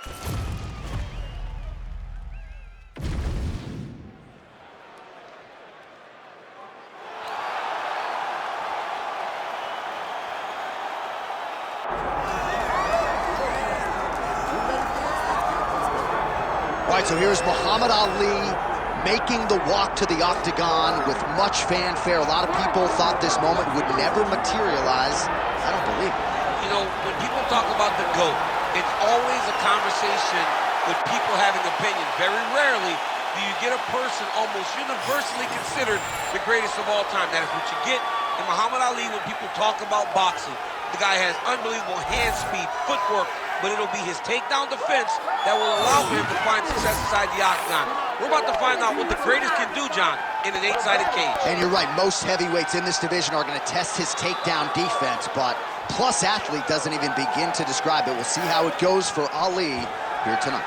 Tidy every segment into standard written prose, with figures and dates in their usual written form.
All right, so here's Muhammad Ali making the walk to the octagon with much fanfare. A lot of people thought this moment would never materialize. I don't believe it. You know, when people talk about the GOAT, it's always a conversation with people having opinions. Very rarely do you get a person almost universally considered the greatest of all time. That is what you get in Muhammad Ali when people talk about boxing. The guy has unbelievable hand speed, footwork, but it'll be his takedown defense that will allow him to find success inside the octagon. We're about to find out what the greatest can do, John, in an 8-sided cage. And you're right, most heavyweights in this division are going to test his takedown defense, but Plus Athlete doesn't even begin to describe it. We'll see how it goes for Ali here tonight.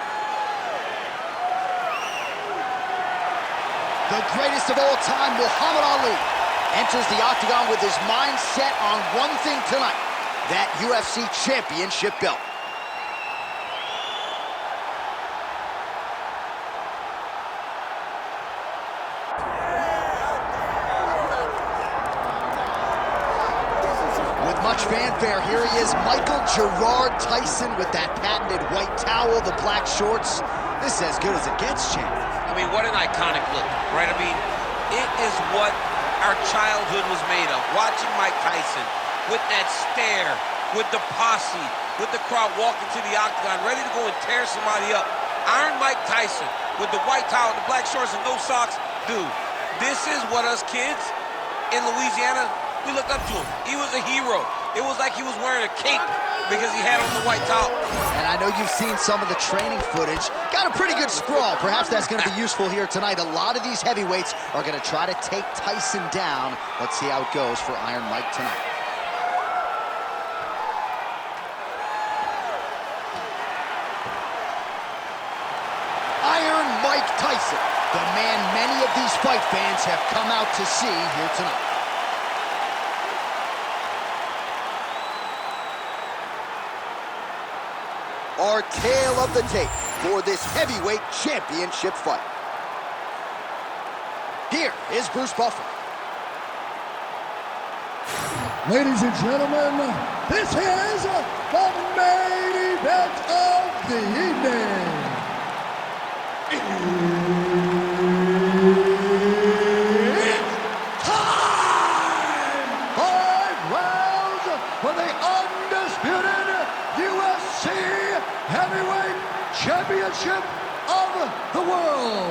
The greatest of all time, Muhammad Ali, enters the octagon with his mind set on one thing tonight, that UFC championship belt. With much fanfare, here he is, Michael Gerard Tyson, with that patented white towel, the black shorts. This is as good as it gets, champ. I mean, what an iconic look, right? I mean, it is what our childhood was made of. Watching Mike Tyson with that stare, with the posse, with the crowd walking to the octagon, ready to go and tear somebody up. Iron Mike Tyson with the white towel, the black shorts, and no socks. Dude, this is what us kids in Louisiana, we looked up to him. He was a hero. It was like he was wearing a cape because he had on the white towel. And I know you've seen some of the training footage. Got a pretty good sprawl. Perhaps that's going to be useful here tonight. A lot of these heavyweights are going to try to take Tyson down. Let's see how it goes for Iron Mike tonight. Iron Mike Tyson, the man many of these fight fans have come out to see here tonight. Our tale of the tape for this heavyweight championship fight. Here is Bruce Buffer. Ladies and gentlemen, this is the main event of the evening. It's time! 5 rounds for the undisputed UFC Heavyweight Championship of the world.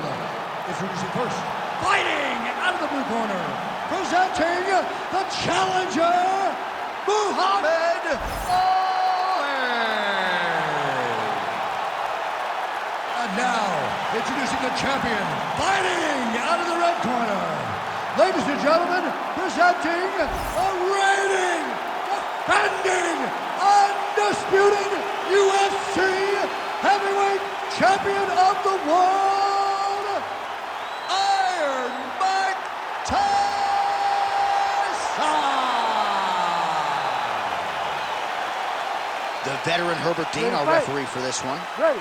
Introducing first, fighting out of the blue corner, presenting the challenger, Muhammad Ali. And now, introducing the champion, fighting out of the red corner. Ladies and gentlemen, presenting the reigning, defending, undisputed UFC Heavyweight Champion of the world, Iron Mike Tyson. The veteran Herbert Dean, our referee for this one. Ready.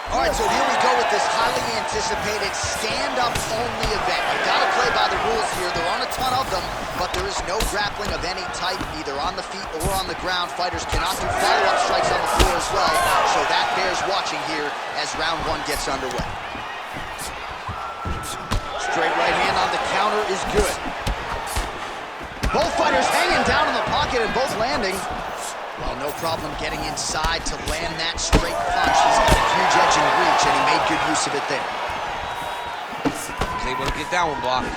All right, so here we go with this highly anticipated stand-up only event. You've got to play by the rules here. There aren't a ton of them, but there is no grappling of any type, either on the feet or on the ground. Fighters cannot do follow-up strikes on the floor as well, so that bears watching here as round 1 gets underway. Straight right hand on the counter is good. Both fighters hanging down in the pocket and both landing. Well, no problem getting inside to land that straight punch. He's got a huge edge and reach, and he made good use of it there. He's able to get that one blocked.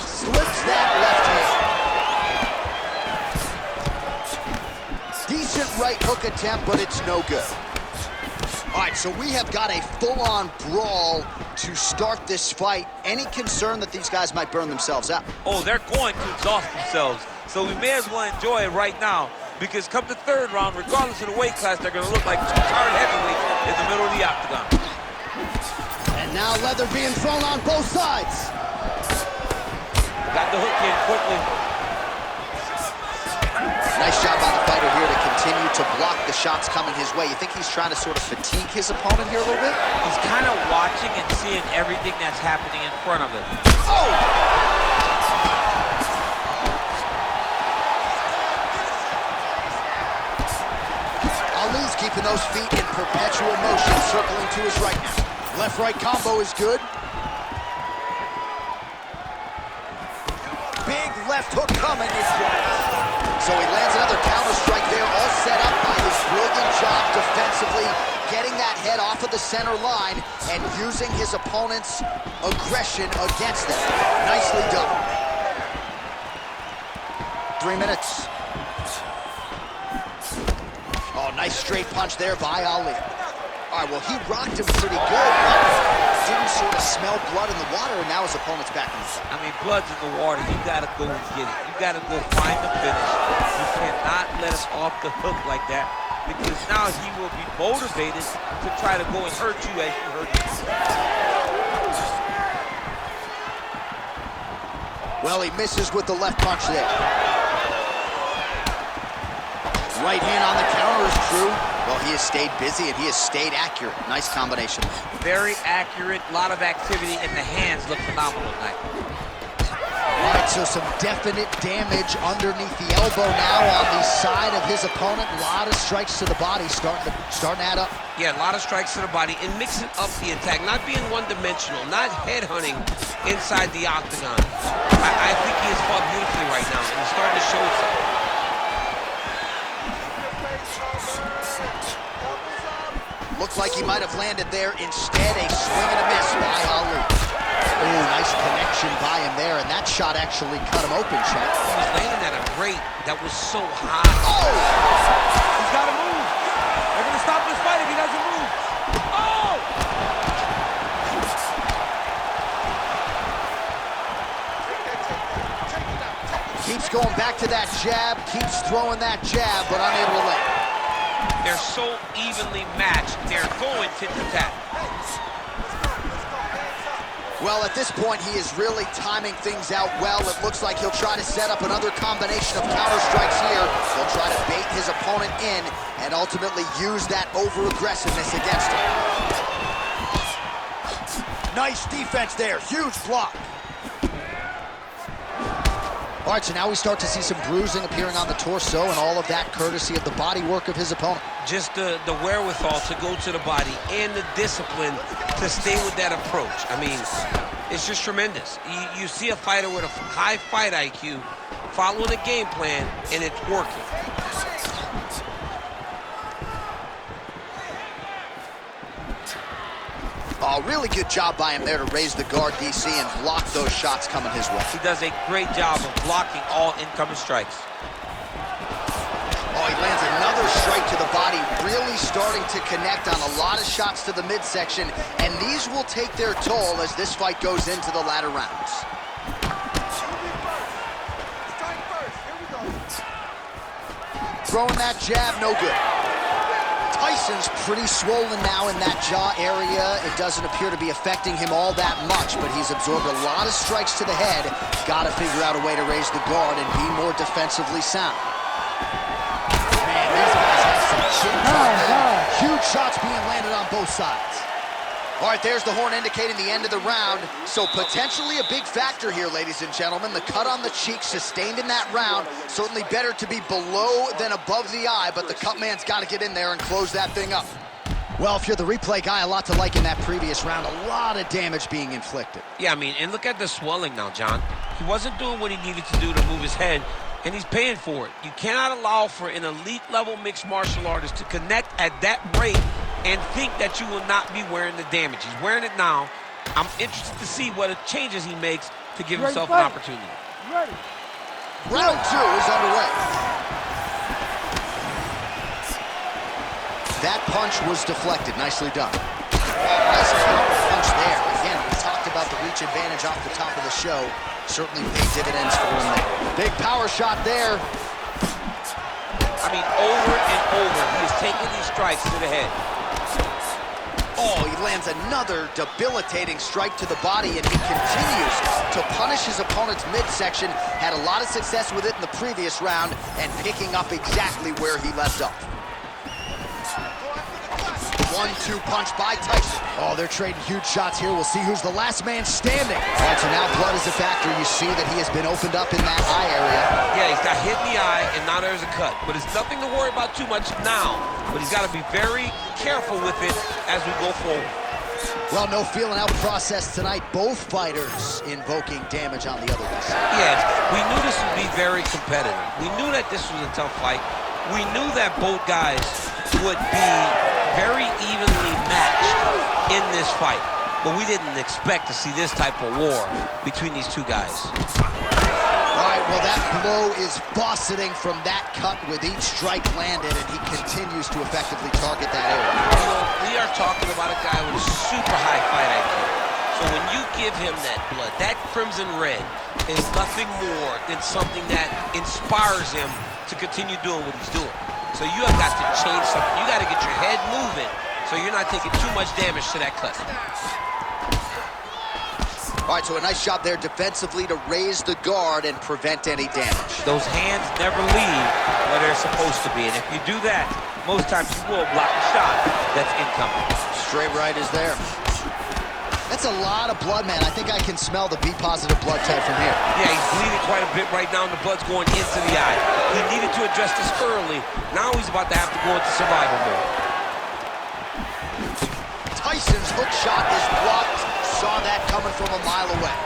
Slips that left hand. Decent right hook attempt, but it's no good. All right, so we have got a full-on brawl to start this fight. Any concern that these guys might burn themselves out? Oh, they're going to exhaust themselves. So we may as well enjoy it right now, because come the 3rd round, regardless of the weight class, they're going to look like 2 tired heavyweights in the middle of the octagon. And now leather being thrown on both sides. Got the hook in quickly. Nice job by the fighter to block the shots coming his way. You think he's trying to sort of fatigue his opponent here a little bit? He's kind of watching and seeing everything that's happening in front of him. Oh! Ali's keeping those feet in perpetual motion, circling to his right now. Left-right combo is good. Big left hook coming is blocked. So he lands another counter strike there, all set up by his brilliant job defensively, getting that head off of the center line and using his opponent's aggression against them. Nicely done. 3 minutes. Oh, nice straight punch there by Ali. All right, well, he rocked him pretty good, but didn't sort of smell blood in the water, and now his opponent's back in the center. I mean, blood's in the water. You got to go and get it. You got to go find the finish. You cannot let us off the hook like that, because now he will be motivated to try to go and hurt you as you hurt him. Well, he misses with the left punch there. Right hand on the counter is true. Well, he has stayed busy and he has stayed accurate. Nice combination. Very accurate, a lot of activity, and the hands look phenomenal tonight. All right, so some definite damage underneath the elbow now on the side of his opponent. A lot of strikes to the body starting to add up. Yeah, a lot of strikes to the body and mixing up the attack, not being one-dimensional, not headhunting inside the octagon. I think he has fought beautifully right now, and he's starting to show itself. Looked like he might have landed there. Instead, a swing and a miss by Ali. Ooh, nice connection by him there, and that shot actually cut him open, Chet. He was landing at a rate that was so high. Oh! He's got to move. They're going to stop this fight if he doesn't move. Oh! Keeps going back to that jab, keeps throwing that jab, but unable to land. They're so evenly matched. They're going tit-for-tat. Well, at this point, he is really timing things out well. It looks like he'll try to set up another combination of counter strikes here. He'll try to bait his opponent in and ultimately use that over-aggressiveness against him. Nice defense there. Huge block. All right, so now we start to see some bruising appearing on the torso, and all of that courtesy of the body work of his opponent. Just the wherewithal to go to the body and the discipline to stay with that approach. I mean, it's just tremendous. You see a fighter with a high fight IQ following a game plan, and it's working. Oh, really good job by him there to raise the guard, DC, and block those shots coming his way. He does a great job of blocking all incoming strikes. Oh, he lands another strike to the body, really starting to connect on a lot of shots to the midsection, and these will take their toll as this fight goes into the latter rounds. Throwing that jab, no good. Tyson's pretty swollen now in that jaw area. It doesn't appear to be affecting him all that much, but he's absorbed a lot of strikes to the head. Got to figure out a way to raise the guard and be more defensively sound. Man, these guys have some chin. Huge shots being landed on both sides. All right, there's the horn indicating the end of the round. So potentially a big factor here, ladies and gentlemen. The cut on the cheek sustained in that round. Certainly better to be below than above the eye, but the cut man's got to get in there and close that thing up. Well, if you're the replay guy, a lot to like in that previous round. A lot of damage being inflicted. Yeah, I mean, and look at the swelling now, John. He wasn't doing what he needed to do to move his head, and he's paying for it. You cannot allow for an elite-level mixed martial artist to connect at that rate and think that you will not be wearing the damage. He's wearing it now. I'm interested to see what changes he makes to give himself an opportunity. Ready. Round 2 is underway. That punch was deflected. Nicely done. Nice counter punch there. Again, we talked about the reach advantage off the top of the show. Certainly paid dividends for him there. Big power shot there. I mean, over and over, he is taking these strikes to the head. Oh, he lands another debilitating strike to the body, and he continues to punish his opponent's midsection. Had a lot of success with it in the previous round, and picking up exactly where he left off. 1-2 punch by Tyson. Oh, they're trading huge shots here. We'll see who's the last man standing. All right, so now blood is a factor. You see that he has been opened up in that eye area. Yeah, he's got hit in the eye, and now there's a cut. But it's nothing to worry about too much now. But he's got to be very careful with it as we go forward. Well, no feeling out process tonight. Both fighters invoking damage on the other side. Yeah, we knew this would be very competitive. We knew that this was a tough fight. We knew that both guys would be very evenly matched in this fight. But we didn't expect to see this type of war between these two guys. All right, well, that blow is fauceting from that cut with each strike landed, and he continues to effectively target that area. You know, we are talking about a guy with a super high fight IQ. So when you give him that blood, that crimson red is nothing more than something that inspires him to continue doing what he's doing. So you have got to change something. You got to get your head moving so you're not taking too much damage to that cut. All right, so a nice job there defensively to raise the guard and prevent any damage. Those hands never leave where they're supposed to be. And if you do that, most times you will block a shot that's incoming. Straight right is there. That's a lot of blood, man. I think I can smell the B-positive blood type from here. Yeah, he's bleeding quite a bit right now, and the blood's going into the eye. He needed to address this early. Now he's about to have to go into survival mode. Tyson's hook shot is blocked. Saw that coming from a mile away.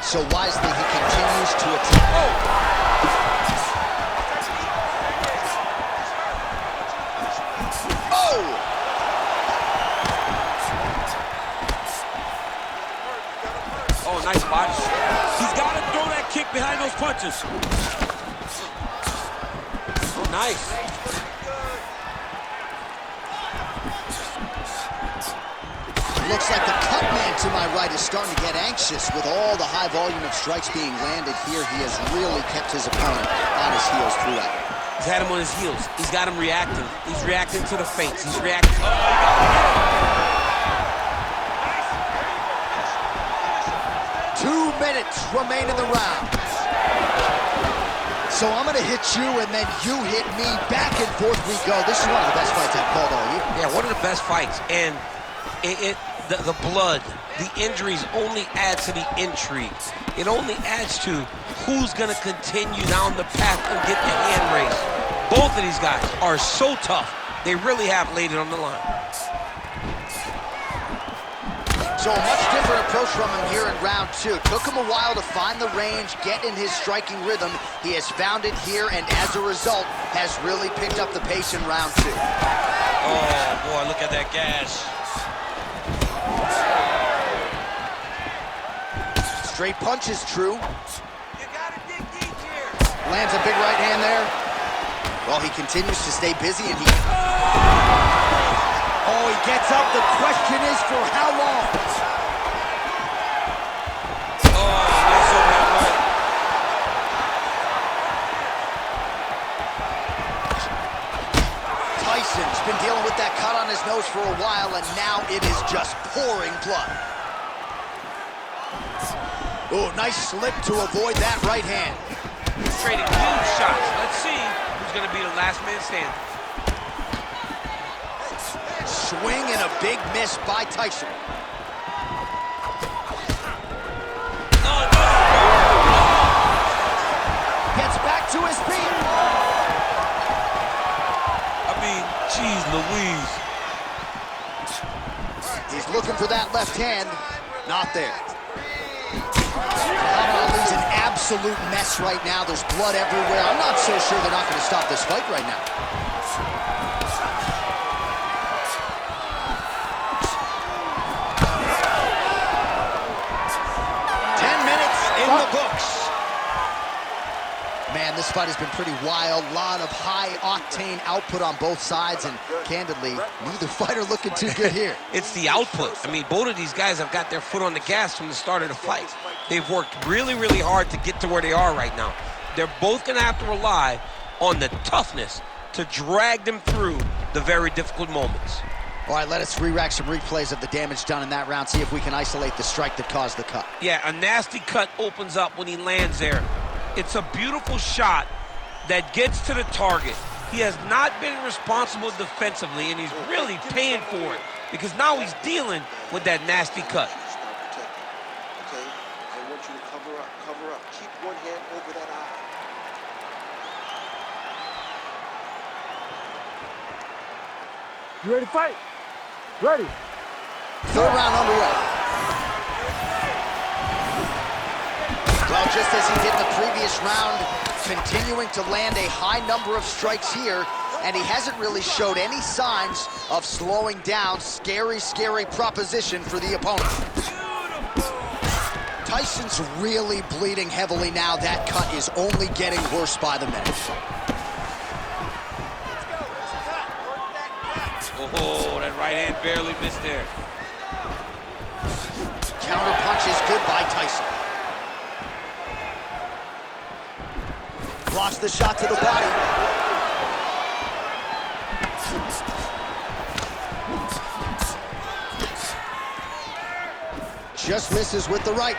So wisely, he continues to attack. Oh! Oh, nice body. He's got to throw that kick behind those punches. Oh, nice. Looks like the cut man to my right is starting to get anxious with all the high volume of strikes being landed here. He has really kept his opponent on his heels throughout. He's had him on his heels. He's got him reacting. He's reacting to the feints. He's reacting. 2 minutes remain in the round. So I'm going to hit you, and then you hit me. Back and forth we go. This is one of the best fights I've called all year. Yeah, one of the best fights. And the blood, the injuries only add to the intrigue. It only adds to who's going to continue down the path and get the hand raised. Both of these guys are so tough. They really have laid it on the line. So a much different approach from him here in round 2. Took him a while to find the range, get in his striking rhythm. He has found it here, and as a result, has really picked up the pace in round 2. Oh, boy, look at that gas. Straight punch is true. You gotta dig deep here. Lands a big right hand there. Well, he continues to stay busy, and he... Oh, he gets up. The question is for how long? Oh, nice overhand right. Tyson's been dealing with that cut on his nose for a while, and now it is just pouring blood. Oh, nice slip to avoid that right hand. He's trading huge shots. Let's see who's going to be the last man standing. Swing and a big miss by Tyson. Oh, no! Gets back to his feet. I mean, geez Louise. He's looking for that left hand. Not there. Ali's an absolute mess right now. There's blood everywhere. I'm not so sure they're not going to stop this fight right now. Man, this fight has been pretty wild. A lot of high-octane output on both sides, and candidly, neither fighter looking too good here. It's the output. I mean, both of these guys have got their foot on the gas from the start of the fight. They've worked really, really hard to get to where they are right now. They're both going to have to rely on the toughness to drag them through the very difficult moments. All right, let us re-rack some replays of the damage done in that round, see if we can isolate the strike that caused the cut. Yeah, a nasty cut opens up when he lands there. It's a beautiful shot that gets to the target. He has not been responsible defensively, and he's really paying for it because now he's dealing with that nasty cut. Okay, I want you to cover up, cover up. Keep one hand over that eye. You ready to fight? Ready. Third round underway. Well, just as he did in the previous round, continuing to land a high number of strikes here, and he hasn't really showed any signs of slowing down. Scary, scary proposition for the opponent. Tyson's really bleeding heavily now. That cut is only getting worse by the minute. Oh, that right hand barely missed there. Counter punch is good by Tyson. Blocks the shot to the body. Just misses with the right.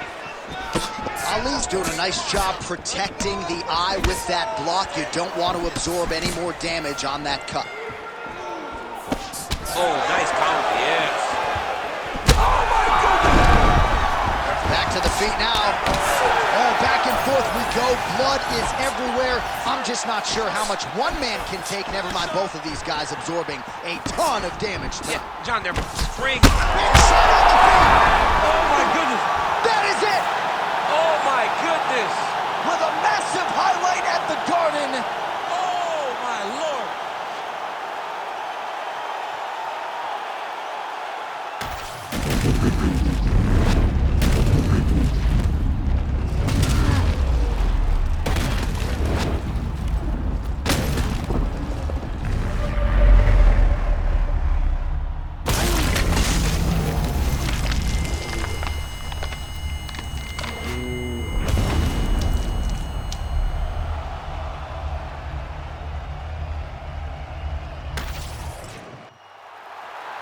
Ali's doing a nice job protecting the eye with that block. You don't want to absorb any more damage on that cut. Oh, nice counter, yes. Back to the feet now. Oh, back and forth we go. Blood is everywhere. I'm just not sure how much one man can take, never mind both of these guys absorbing a ton of damage tonight. Yeah, John, they're spraying. Inside on the feet. Oh, my goodness. That is it. Oh, my goodness. With a massive highlight at the Garden. Oh, my Lord.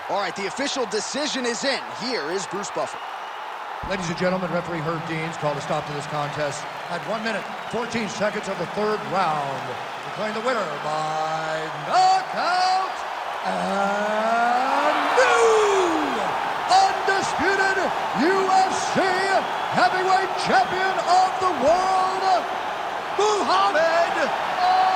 All right, the official decision is in. Here is Bruce Buffer. Ladies and gentlemen, referee Herb Deans called a stop to this contest at 1 minute, 14 seconds of the third round, declaring the winner by knockout and new undisputed UFC heavyweight champion of the world, Muhammad Ali.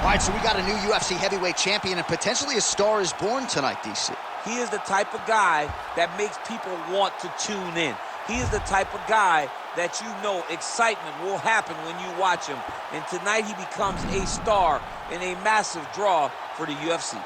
All right, so we got a new UFC heavyweight champion and potentially a star is born tonight, DC. He is the type of guy that makes people want to tune in. He is the type of guy that you know excitement will happen when you watch him. And tonight he becomes a star and a massive draw for the UFC.